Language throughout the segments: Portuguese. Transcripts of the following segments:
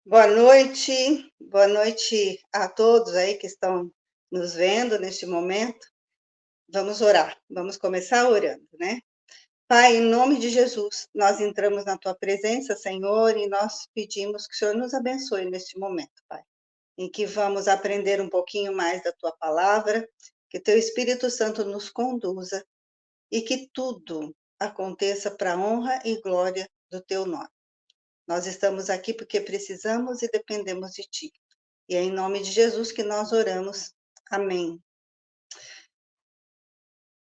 Boa noite a todos aí que estão nos vendo neste momento. Vamos orar, vamos começar orando, né? Pai, em nome de Jesus, nós entramos na tua presença, Senhor, e nós pedimos que o Senhor nos abençoe neste momento, Pai, em que vamos aprender um pouquinho mais da tua palavra, que teu Espírito Santo nos conduza e que tudo aconteça para a honra e glória do teu nome. Nós estamos aqui porque precisamos e dependemos de ti. E é em nome de Jesus que nós oramos. Amém.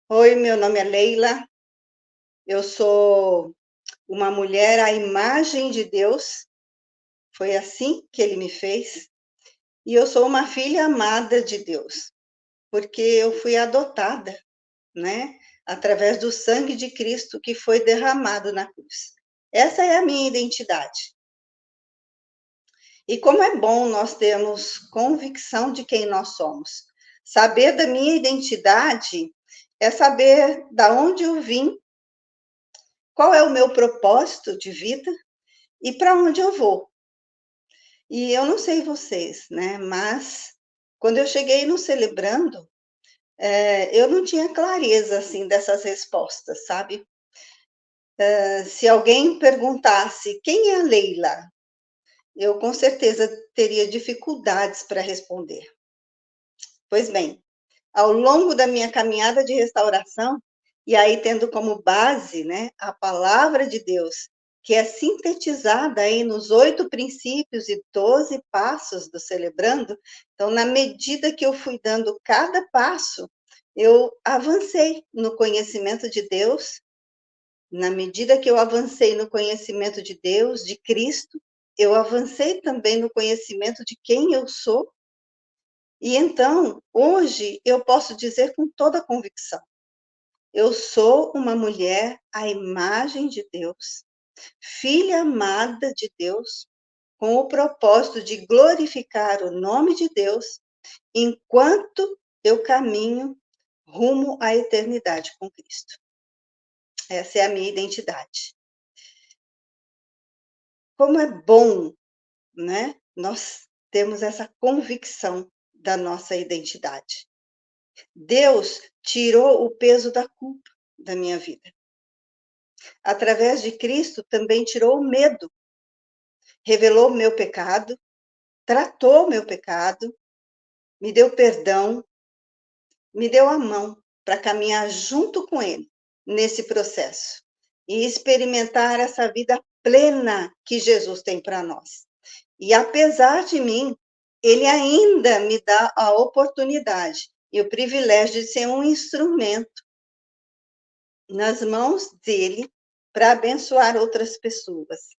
Oi, meu nome é Leila. Eu sou uma mulher à imagem de Deus. Foi assim que ele me fez. E eu sou uma filha amada de Deus, porque eu fui adotada, né? Através do sangue de Cristo que foi derramado na cruz. Essa é a minha identidade. E como é bom nós termos convicção de quem nós somos. Saber da minha identidade é saber da onde eu vim, qual é o meu propósito de vida e para onde eu vou. E eu não sei vocês, né? Mas quando eu cheguei no Celebrando, eu não tinha clareza assim dessas respostas, sabe? Se alguém perguntasse quem é a Leila, eu com certeza teria dificuldades para responder. Pois bem, ao longo da minha caminhada de restauração, e aí tendo como base, né, a palavra de Deus, que é sintetizada aí nos 8 princípios e 12 passos do Celebrando, então, na medida que eu fui dando cada passo, eu avancei no conhecimento de Deus, na medida que eu avancei no conhecimento de Deus, de Cristo, eu avancei também no conhecimento de quem eu sou. E então, hoje, eu posso dizer com toda convicção: eu sou uma mulher à imagem de Deus, filha amada de Deus, com o propósito de glorificar o nome de Deus, enquanto eu caminho rumo à eternidade com Cristo. Essa é a minha identidade. Como é bom, né? Nós temos essa convicção da nossa identidade. Deus tirou o peso da culpa da minha vida. Através de Cristo, também tirou o medo, revelou o meu pecado, tratou o meu pecado, me deu perdão, me deu a mão para caminhar junto com Ele nesse processo e experimentar essa vida plena que Jesus tem para nós. E apesar de mim, Ele ainda me dá a oportunidade e o privilégio de ser um instrumento nas mãos dele para abençoar outras pessoas.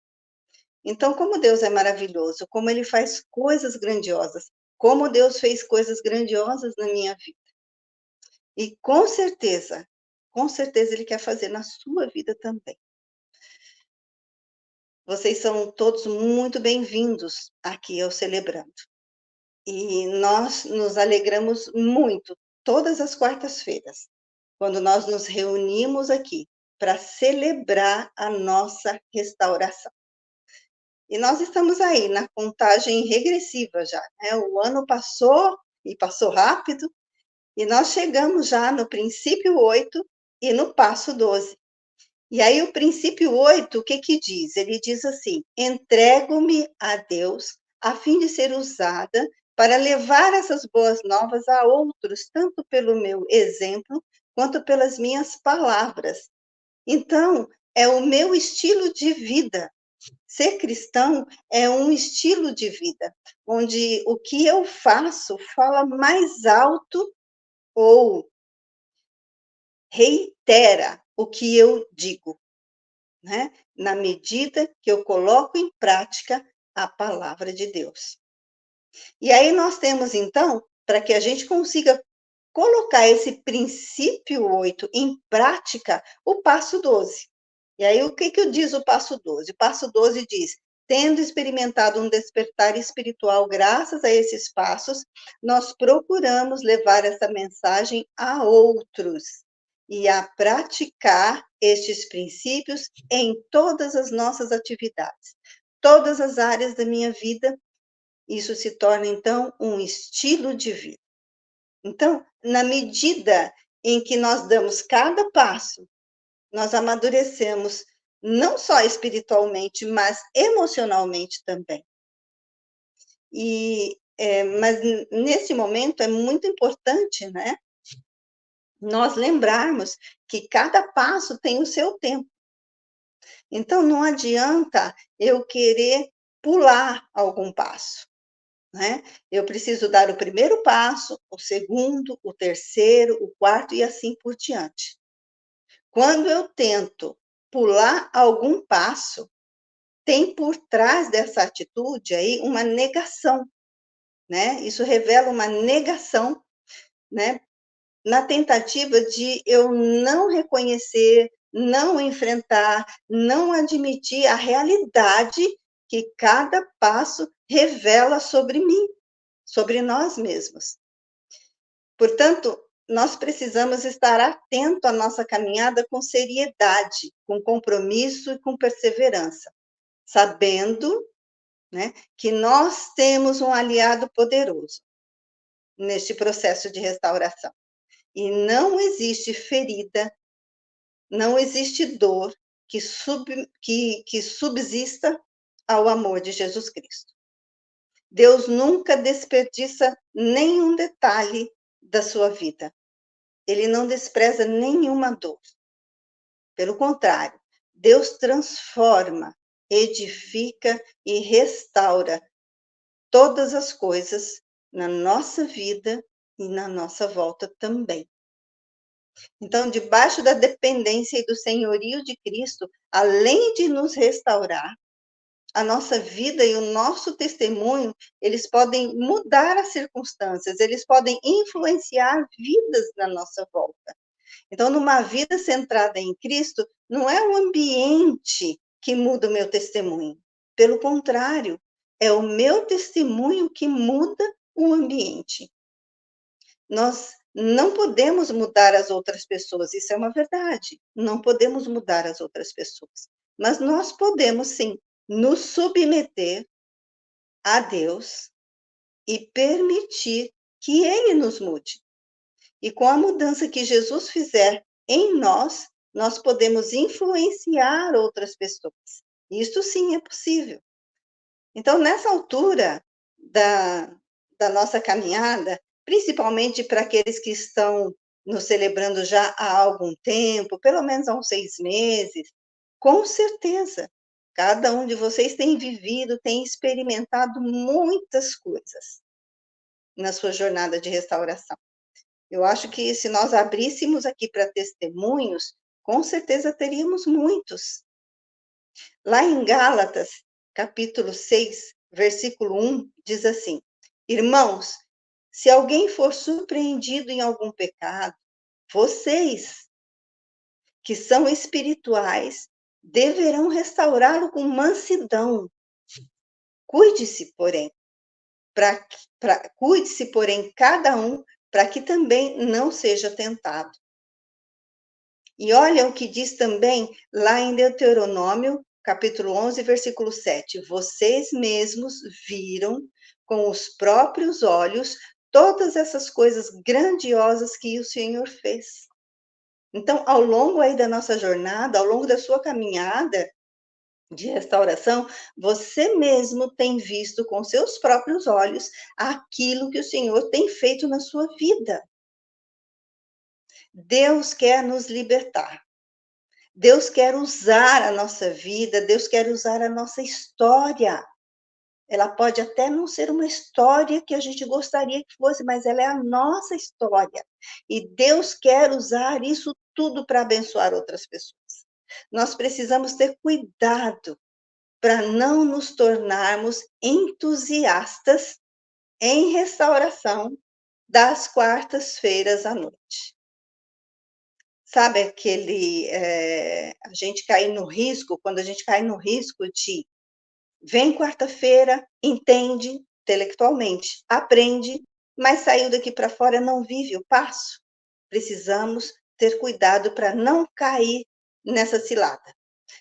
Então, como Deus é maravilhoso, como ele faz coisas grandiosas, como Deus fez coisas grandiosas na minha vida. E com certeza ele quer fazer na sua vida também. Vocês são todos muito bem-vindos aqui ao Celebrando. E nós nos alegramos muito todas as quartas-feiras, quando nós nos reunimos aqui para celebrar a nossa restauração. E nós estamos aí na contagem regressiva já, né? O ano passou e passou rápido, e nós chegamos já no princípio 8 e no passo 12. E aí o princípio 8, o que que diz? Ele diz assim: entrego-me a Deus a fim de ser usada para levar essas boas novas a outros, tanto pelo meu exemplo quanto pelas minhas palavras. Então, é o meu estilo de vida. Ser cristão é um estilo de vida, onde o que eu faço fala mais alto ou reitera o que eu digo, né? Na medida que eu coloco em prática a palavra de Deus. E aí nós temos, então, para que a gente consiga colocar esse princípio 8 em prática, o passo 12. E aí, o que que diz o passo 12? O passo 12 diz: tendo experimentado um despertar espiritual graças a esses passos, nós procuramos levar essa mensagem a outros e a praticar estes princípios em todas as nossas atividades. todas as áreas da minha vida. Isso se torna, então, um estilo de vida. Então, na medida em que nós damos cada passo, nós amadurecemos, não só espiritualmente, mas emocionalmente também. Mas nesse momento é muito importante, né, nós lembrarmos que cada passo tem o seu tempo. Então, não adianta eu querer pular algum passo, né? Eu preciso dar o primeiro passo, o segundo, o terceiro, o quarto e assim por diante. Quando eu tento pular algum passo, tem por trás dessa atitude aí uma negação, né? Isso revela uma negação, né? Na tentativa de eu não reconhecer, não enfrentar, não admitir a realidade que cada passo revela sobre mim, sobre nós mesmos. Portanto, nós precisamos estar atento à nossa caminhada com seriedade, com compromisso e com perseverança, sabendo, né, que nós temos um aliado poderoso neste processo de restauração. E não existe ferida, não existe dor que subsista ao amor de Jesus Cristo. Deus nunca desperdiça nenhum detalhe da sua vida. Ele não despreza nenhuma dor. Pelo contrário, Deus transforma, edifica e restaura todas as coisas na nossa vida e na nossa volta também. Então, debaixo da dependência e do senhorio de Cristo, além de nos restaurar, a nossa vida e o nosso testemunho, eles podem mudar as circunstâncias, eles podem influenciar vidas na nossa volta. Então, numa vida centrada em Cristo, não é o ambiente que muda o meu testemunho. Pelo contrário, é o meu testemunho que muda o ambiente. Nós não podemos mudar as outras pessoas, isso é uma verdade. Não podemos mudar as outras pessoas. Mas nós podemos, sim, nos submeter a Deus e permitir que Ele nos mude. E com a mudança que Jesus fizer em nós, nós podemos influenciar outras pessoas. Isso sim é possível. Então, nessa altura da nossa caminhada, principalmente para aqueles que estão nos celebrando já há algum tempo, pelo menos há uns 6 meses, com certeza, cada um de vocês tem vivido, tem experimentado muitas coisas na sua jornada de restauração. Eu acho que se nós abríssemos aqui para testemunhos, com certeza teríamos muitos. Lá em Gálatas, capítulo 6, versículo 1, diz assim: Irmãos, se alguém for surpreendido em algum pecado, vocês, que são espirituais, deverão restaurá-lo com mansidão. Cuide-se, porém, cuide-se, porém, cada um, para que também não seja tentado. E olha o que diz também lá em Deuteronômio, capítulo 11, versículo 7. Vocês mesmos viram com os próprios olhos todas essas coisas grandiosas que o Senhor fez. Então, ao longo aí da nossa jornada, ao longo da sua caminhada de restauração, você mesmo tem visto com seus próprios olhos aquilo que o Senhor tem feito na sua vida. Deus quer nos libertar. Deus quer usar a nossa vida, Deus quer usar a nossa história. Ela pode até não ser uma história que a gente gostaria que fosse, mas ela é a nossa história. E Deus quer usar isso tudo para abençoar outras pessoas. Nós precisamos ter cuidado para não nos tornarmos entusiastas em restauração das quartas-feiras à noite. Sabe a gente cair no risco, quando a gente cai no risco de vem quarta-feira, entende intelectualmente, aprende, mas saiu daqui para fora, não vive o passo. Precisamos ter cuidado para não cair nessa cilada.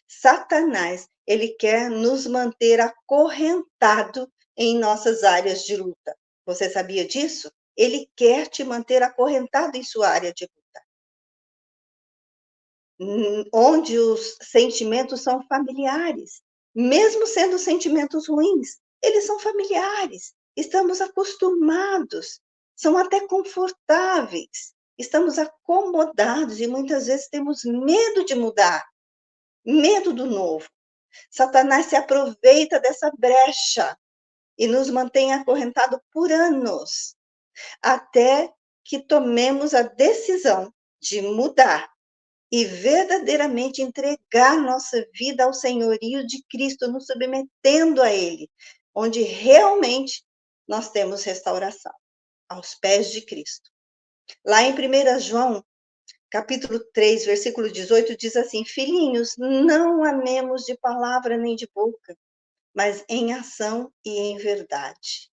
Satanás, ele quer nos manter acorrentado em nossas áreas de luta. Você sabia disso? Ele quer te manter acorrentado em sua área de luta. Onde os sentimentos são familiares, mesmo sendo sentimentos ruins, eles são familiares, estamos acostumados, são até confortáveis, estamos acomodados e muitas vezes temos medo de mudar, medo do novo. Satanás se aproveita dessa brecha e nos mantém acorrentado por anos, até que tomemos a decisão de mudar e verdadeiramente entregar nossa vida ao senhorio de Cristo, nos submetendo a Ele, onde realmente nós temos restauração, aos pés de Cristo. Lá em 1 João, capítulo 3, versículo 18, diz assim: Filhinhos, não amemos de palavra nem de boca, mas em ação e em verdade.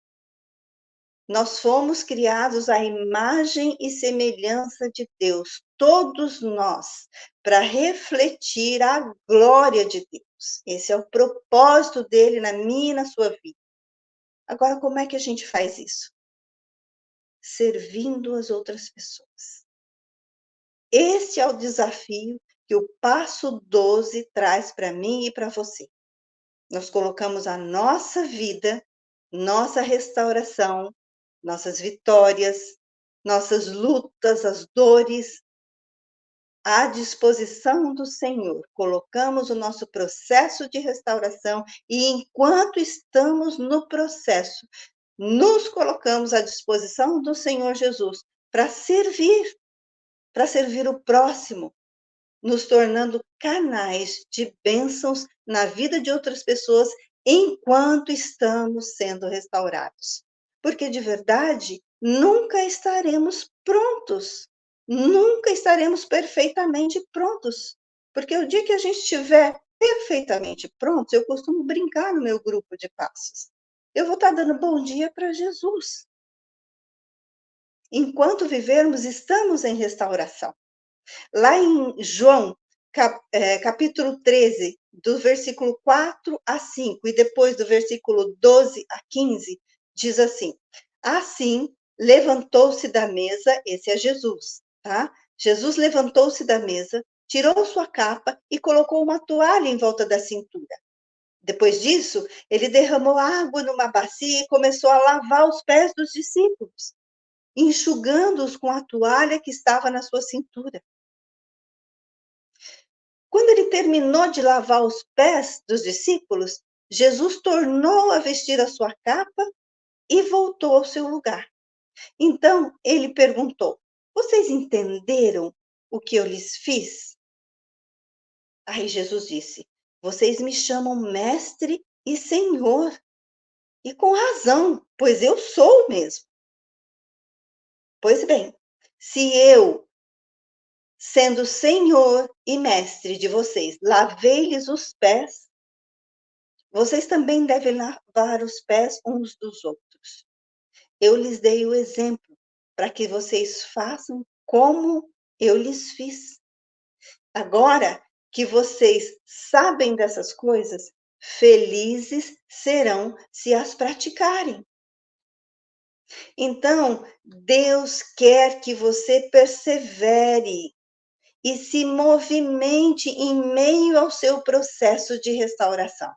Nós fomos criados à imagem e semelhança de Deus, todos nós, para refletir a glória de Deus. Esse é o propósito dele na minha e na sua vida. Agora, como é que a gente faz isso? Servindo as outras pessoas. Este é o desafio que o passo 12 traz para mim e para você. Nós colocamos a nossa vida, nossa restauração, nossas vitórias, nossas lutas, as dores, à disposição do Senhor. Colocamos o nosso processo de restauração e, enquanto estamos no processo, nos colocamos à disposição do Senhor Jesus para servir o próximo, nos tornando canais de bênçãos na vida de outras pessoas enquanto estamos sendo restaurados. Porque de verdade, nunca estaremos prontos, nunca estaremos perfeitamente prontos. Porque o dia que a gente estiver perfeitamente pronto, eu costumo brincar no meu grupo de passos. Eu vou estar dando bom dia para Jesus. Enquanto vivermos, estamos em restauração. Lá em João, capítulo 13, do versículo 4 a 5, e depois do versículo 12 a 15, diz assim: Assim, levantou-se da mesa, esse é Jesus, tá? Jesus levantou-se da mesa, tirou sua capa e colocou uma toalha em volta da cintura. Depois disso, ele derramou água numa bacia e começou a lavar os pés dos discípulos, enxugando-os com a toalha que estava na sua cintura. Quando ele terminou de lavar os pés dos discípulos, Jesus tornou a vestir a sua capa e voltou ao seu lugar. Então ele perguntou: Vocês entenderam o que eu lhes fiz? Aí Jesus disse: Vocês me chamam mestre e senhor, e com razão, pois eu sou mesmo. Pois bem, se eu, sendo senhor e mestre de vocês, lavei-lhes os pés, vocês também devem lavar os pés uns dos outros. Eu lhes dei o exemplo para que vocês façam como eu lhes fiz. Agora que vocês sabem dessas coisas, felizes serão se as praticarem. Então, Deus quer que você persevere e se movimente em meio ao seu processo de restauração.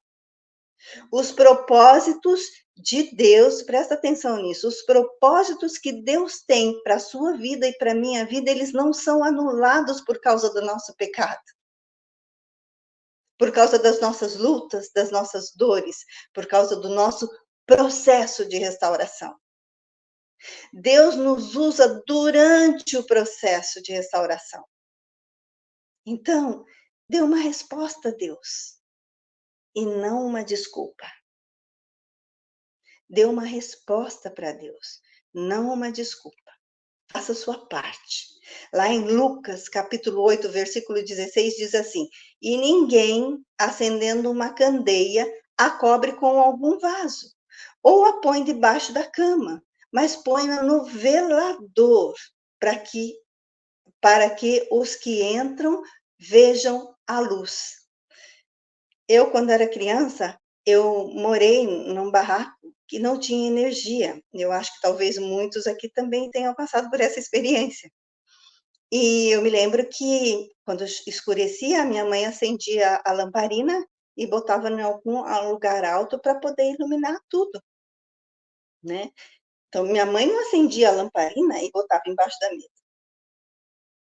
Os propósitos de Deus, presta atenção nisso, os propósitos que Deus tem para a sua vida e para a minha vida, eles não são anulados por causa do nosso pecado, por causa das nossas lutas, das nossas dores, por causa do nosso processo de restauração. Deus nos usa durante o processo de restauração. Então, dê uma resposta a Deus e não uma desculpa. Dê uma resposta para Deus, não uma desculpa. Faça a sua parte. Lá em Lucas, capítulo 8, versículo 16, diz assim: E ninguém, acendendo uma candeia, a cobre com algum vaso, ou a põe debaixo da cama, mas põe-a no velador, para que os que entram vejam a luz. Eu, quando era criança, eu morei num barraco que não tinha energia. Eu acho que talvez muitos aqui também tenham passado por essa experiência. E eu me lembro que quando escurecia, a minha mãe acendia a lamparina e botava em algum lugar alto para poder iluminar tudo, né. Então minha mãe não acendia a lamparina e botava embaixo da mesa,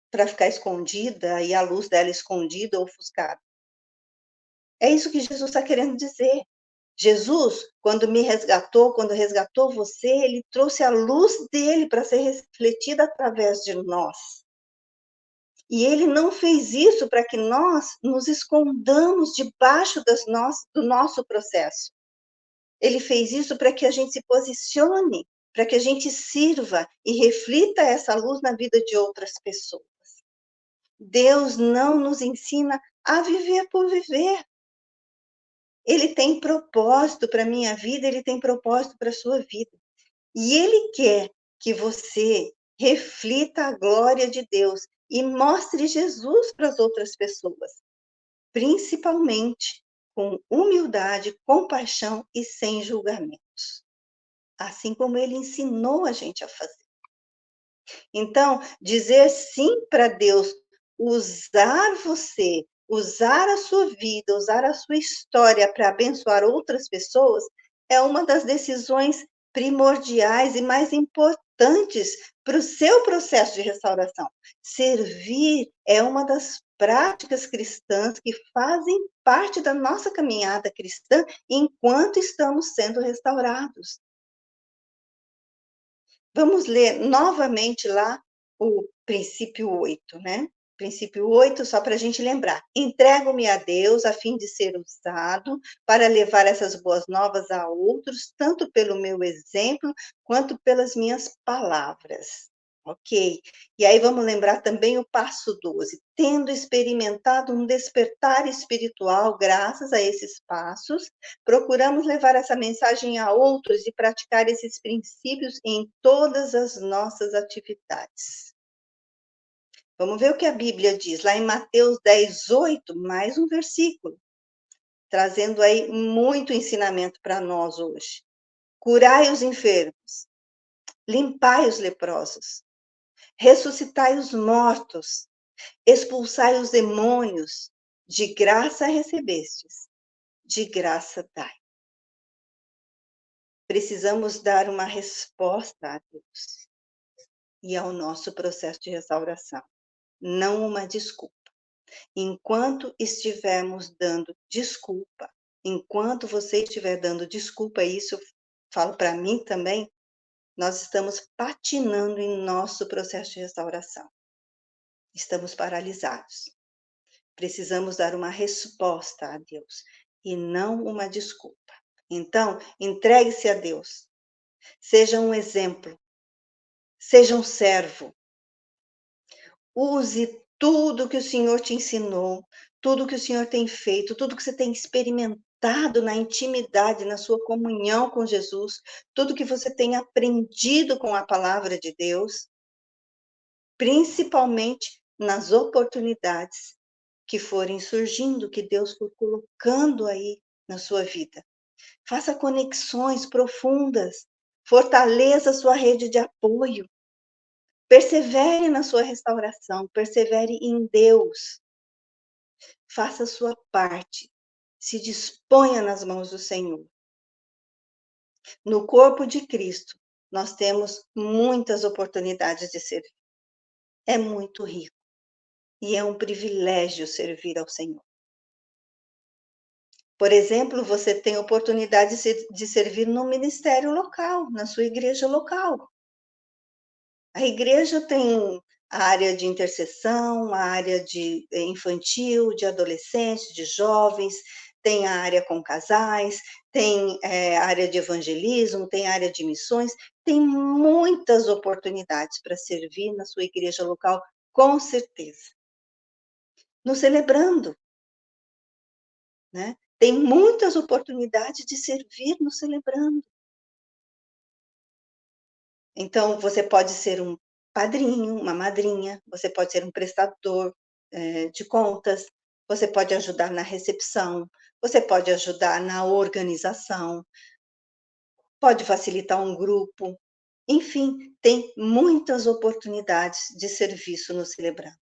para ficar escondida e a luz dela escondida ou ofuscada. É isso que Jesus está querendo dizer. Jesus, quando me resgatou, quando resgatou você, ele trouxe a luz dele para ser refletida através de nós. E ele não fez isso para que nós nos escondamos debaixo do nosso processo. Ele fez isso para que a gente se posicione, para que a gente sirva e reflita essa luz na vida de outras pessoas. Deus não nos ensina a viver por viver. Ele tem propósito para a minha vida, ele tem propósito para a sua vida. E ele quer que você reflita a glória de Deus e mostre Jesus para as outras pessoas, principalmente com humildade, compaixão e sem julgamentos, assim como ele ensinou a gente a fazer. Então, dizer sim para Deus, usar você, usar a sua vida, usar a sua história para abençoar outras pessoas, é uma das decisões primordiais e mais importantes para o seu processo de restauração. Servir é uma das práticas cristãs que fazem parte da nossa caminhada cristã enquanto estamos sendo restaurados. Vamos ler novamente lá o princípio 8, né? Princípio 8, só para a gente lembrar. Entrego-me a Deus a fim de ser usado para levar essas boas novas a outros, tanto pelo meu exemplo quanto pelas minhas palavras. Ok. E aí vamos lembrar também o passo 12. Tendo experimentado um despertar espiritual graças a esses passos, procuramos levar essa mensagem a outros e praticar esses princípios em todas as nossas atividades. Vamos ver o que a Bíblia diz, lá em Mateus 10:8, mais um versículo, trazendo aí muito ensinamento para nós hoje. Curai os enfermos, limpai os leprosos, ressuscitai os mortos, expulsai os demônios, de graça recebestes, de graça dai. Precisamos dar uma resposta a Deus e ao nosso processo de restauração, não uma desculpa. Enquanto estivermos dando desculpa, enquanto você estiver dando desculpa, isso eu falo para mim também, nós estamos patinando em nosso processo de restauração. Estamos paralisados. Precisamos dar uma resposta a Deus e não uma desculpa. Então, entregue-se a Deus. Seja um exemplo. Seja um servo. Use tudo que o Senhor te ensinou, tudo que o Senhor tem feito, tudo que você tem experimentado na intimidade, na sua comunhão com Jesus, tudo que você tem aprendido com a palavra de Deus, principalmente nas oportunidades que forem surgindo, que Deus for colocando aí na sua vida. Faça conexões profundas, fortaleça a sua rede de apoio. Persevere na sua restauração, persevere em Deus. Faça a sua parte. Se disponha nas mãos do Senhor. No corpo de Cristo, nós temos muitas oportunidades de servir. É muito rico e é um privilégio servir ao Senhor. Por exemplo, você tem oportunidade de servir no ministério local, na sua igreja local. A igreja tem a área de intercessão, a área de infantil, de adolescentes, de jovens, tem a área com casais, tem a área de evangelismo, tem a área de missões, tem muitas oportunidades para servir na sua igreja local, com certeza. No Celebrando, né? Tem muitas oportunidades de servir no Celebrando. Então, você pode ser um padrinho, uma madrinha, você pode ser um prestador, de contas, você pode ajudar na recepção, você pode ajudar na organização, pode facilitar um grupo, enfim, tem muitas oportunidades de serviço no Celebrando.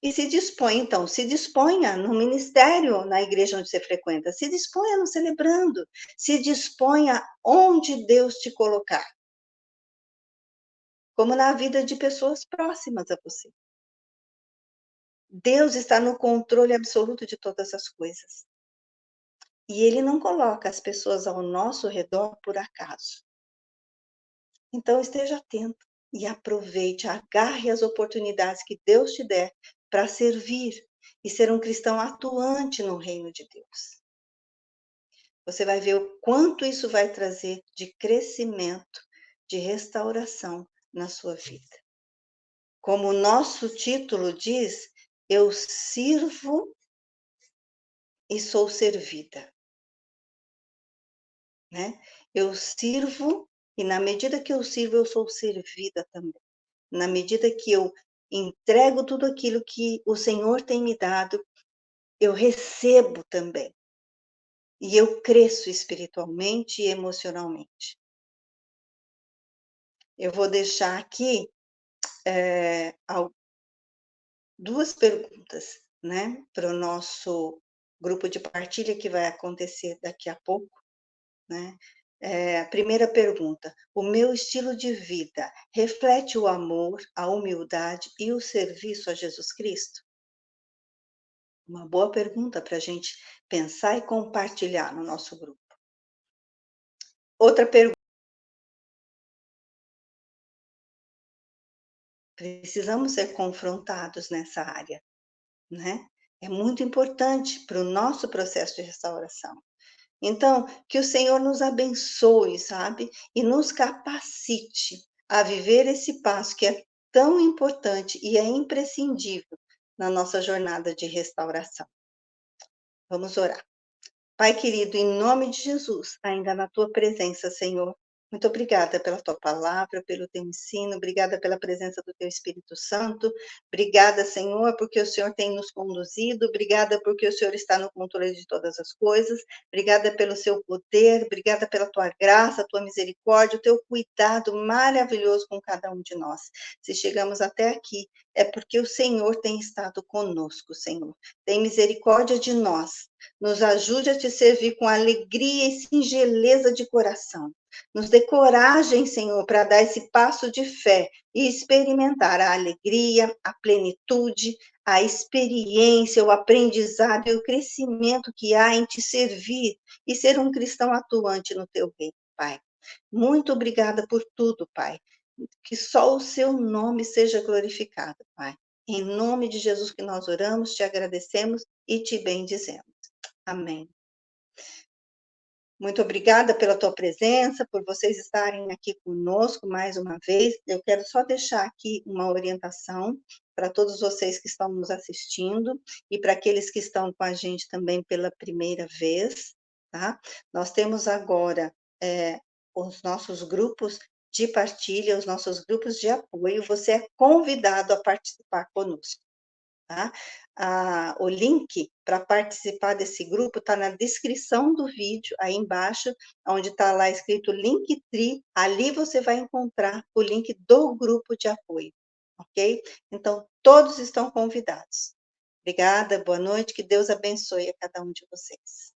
E se dispõe, então, se disponha no ministério na igreja onde você frequenta, se disponha no Celebrando, se disponha onde Deus te colocar, como na vida de pessoas próximas a você. Deus está no controle absoluto de todas as coisas. E Ele não coloca as pessoas ao nosso redor por acaso. Então, esteja atento e aproveite, agarre as oportunidades que Deus te der para servir e ser um cristão atuante no reino de Deus. Você vai ver o quanto isso vai trazer de crescimento, de restauração na sua vida. Como o nosso título diz, eu sirvo e sou servida, né? Eu sirvo e na medida que eu sirvo, eu sou servida também. Na medida que eu entrego tudo aquilo que o Senhor tem me dado, eu recebo também. E eu cresço espiritualmente e emocionalmente. Eu vou deixar aqui duas perguntas, né, para o nosso grupo de partilha que vai acontecer daqui a pouco, né? A primeira pergunta: o meu estilo de vida reflete o amor, a humildade e o serviço a Jesus Cristo? Uma boa pergunta para a gente pensar e compartilhar no nosso grupo. Outra pergunta: precisamos ser confrontados nessa área, né? É muito importante para o nosso processo de restauração. Então, que o Senhor nos abençoe, sabe? E nos capacite a viver esse passo que é tão importante e é imprescindível na nossa jornada de restauração. Vamos orar. Pai querido, em nome de Jesus, ainda na tua presença, Senhor, muito obrigada pela tua palavra, pelo teu ensino, obrigada pela presença do teu Espírito Santo, obrigada, Senhor, porque o Senhor tem nos conduzido, obrigada porque o Senhor está no controle de todas as coisas, obrigada pelo seu poder, obrigada pela tua graça, tua misericórdia, o teu cuidado maravilhoso com cada um de nós. Se chegamos até aqui, é porque o Senhor tem estado conosco, Senhor. Tem misericórdia de nós. Nos ajude a te servir com alegria e singeleza de coração. Nos dê coragem, Senhor, para dar esse passo de fé e experimentar a alegria, a plenitude, a experiência, o aprendizado e o crescimento que há em te servir e ser um cristão atuante no teu reino, Pai. Muito obrigada por tudo, Pai. Que só o seu nome seja glorificado, Pai. Em nome de Jesus que nós oramos, te agradecemos e te bendizemos. Amém. Muito obrigada pela tua presença, por vocês estarem aqui conosco mais uma vez. Eu quero só deixar aqui uma orientação para todos vocês que estão nos assistindo e para aqueles que estão com a gente também pela primeira vez, tá? Nós temos agora os nossos grupos de partilha, os nossos grupos de apoio. Você é convidado a participar conosco. Tá? O link para participar desse grupo está na descrição do vídeo, aí embaixo, onde está lá escrito Linktree, ali você vai encontrar o link do grupo de apoio, ok? Então, todos estão convidados. Obrigada, boa noite, que Deus abençoe a cada um de vocês.